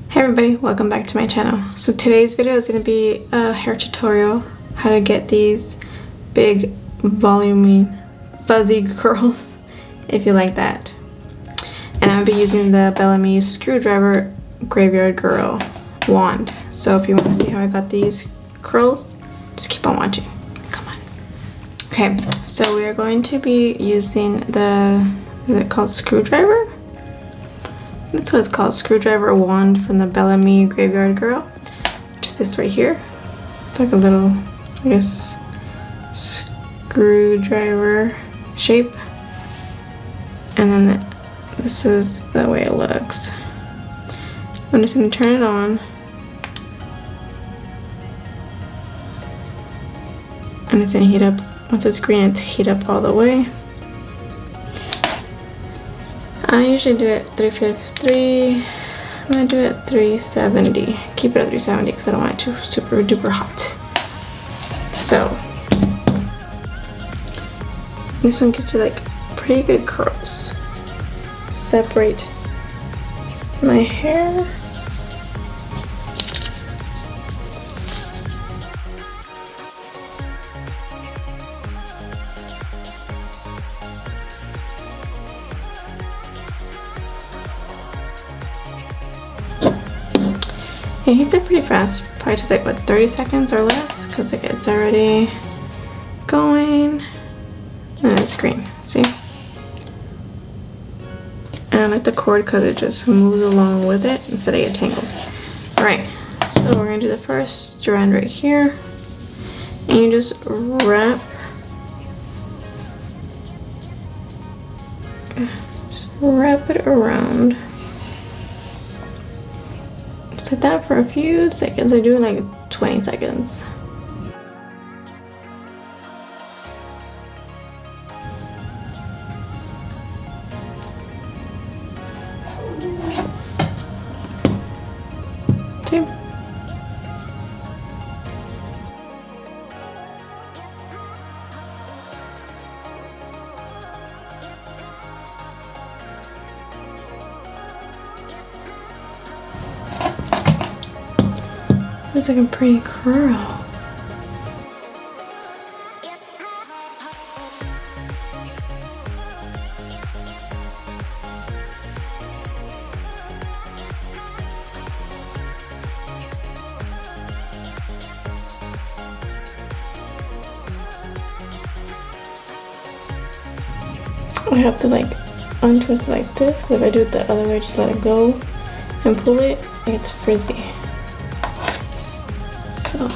Hey everybody, welcome back to my channel. So today's video is going to be a hair tutorial, how to get these big volumey fuzzy curls if you like that. And I'll be using the Bellami screwdriver graveyard girl wand. So if you want to see how I got these curls, just keep on watching. Come on. Okay, so we are going to be using the, is it called screwdriver? That's what it's called, screwdriver wand from the Bellami Graveyard Girl. Just this right here. It's like a little, I guess, screwdriver shape. And then this is the way it looks. I'm just going to turn it on. And it's going to heat up. Once it's green, it's heat up all the way. I usually do it 353. I'm gonna do it 370. Keep it at 370 because I don't want it too super duper hot. So this one gets you like pretty good curls. Separate my hair. It heats up pretty fast, probably takes like what, 30 seconds or less, because it's already going, and it's green, see? And I like the cord because it just moves along with it instead of get tangled. Alright, so we're going to do the first strand right here, and you just wrap it around. Like that for a few seconds. I do it like 20 seconds. See? It's like a pretty curl. I have to like untwist it like this, because if I do it the other way, just let it go and pull it, it gets frizzy. So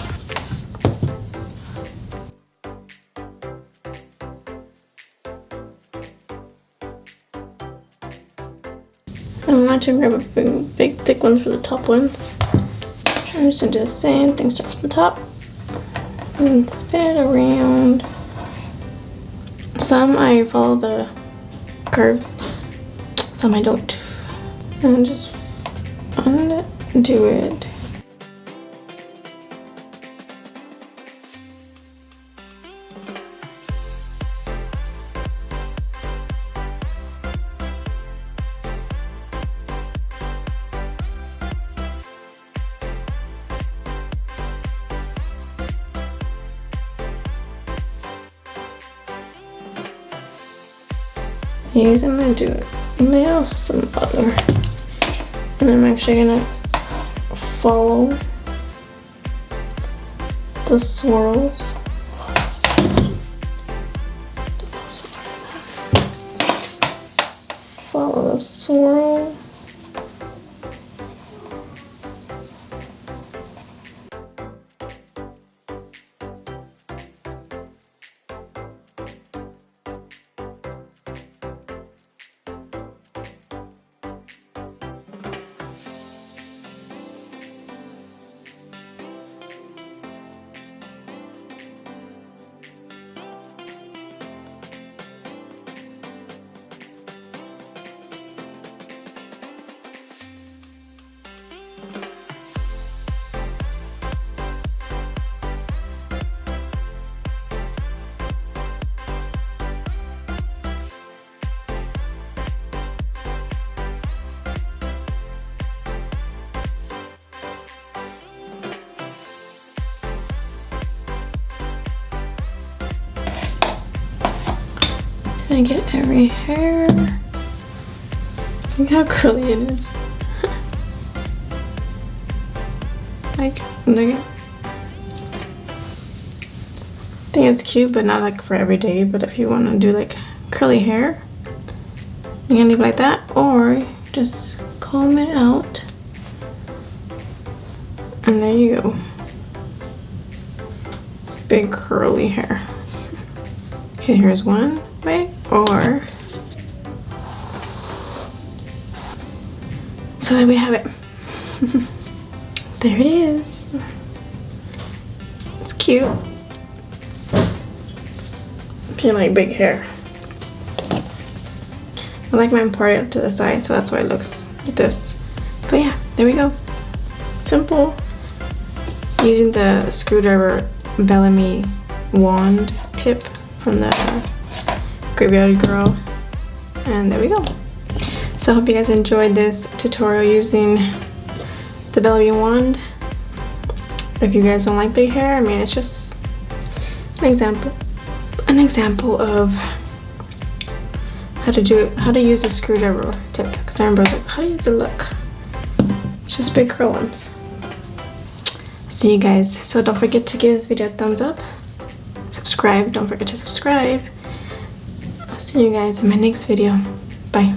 I'm going to grab a big thick ones for the top ones. I'm just going to do the same thing, start from the top and spin it around. Some I follow the curves, some I don't. And just undo it. These I'm gonna do a little some other, and I'm actually gonna follow the swirls. Follow the swirl. trying to get every hair. Look how curly it is. Like, look at. I think it's cute, but not like for every day. But if you want to do like curly hair, you can leave it like that, or just comb it out, and there you go. Big curly hair. Okay, here's one way, or so there we have it. There it is. It's cute. If you like big hair. I like mine parted to the side, so that's why it looks like this. But yeah, there we go. Simple. Using the screwdriver Bellami wand tip from the Graveyard Girl. And there we go. So I hope you guys enjoyed this tutorial using the Bellami wand. If you guys don't like big hair, I mean, it's just an example of how to use a screwdriver tip. Because I remember I was like, how does it look? It's just big curl ones. See you guys. So don't forget to give this video a thumbs up. Subscribe. Don't forget to subscribe. I'll see you guys in my next video. Bye.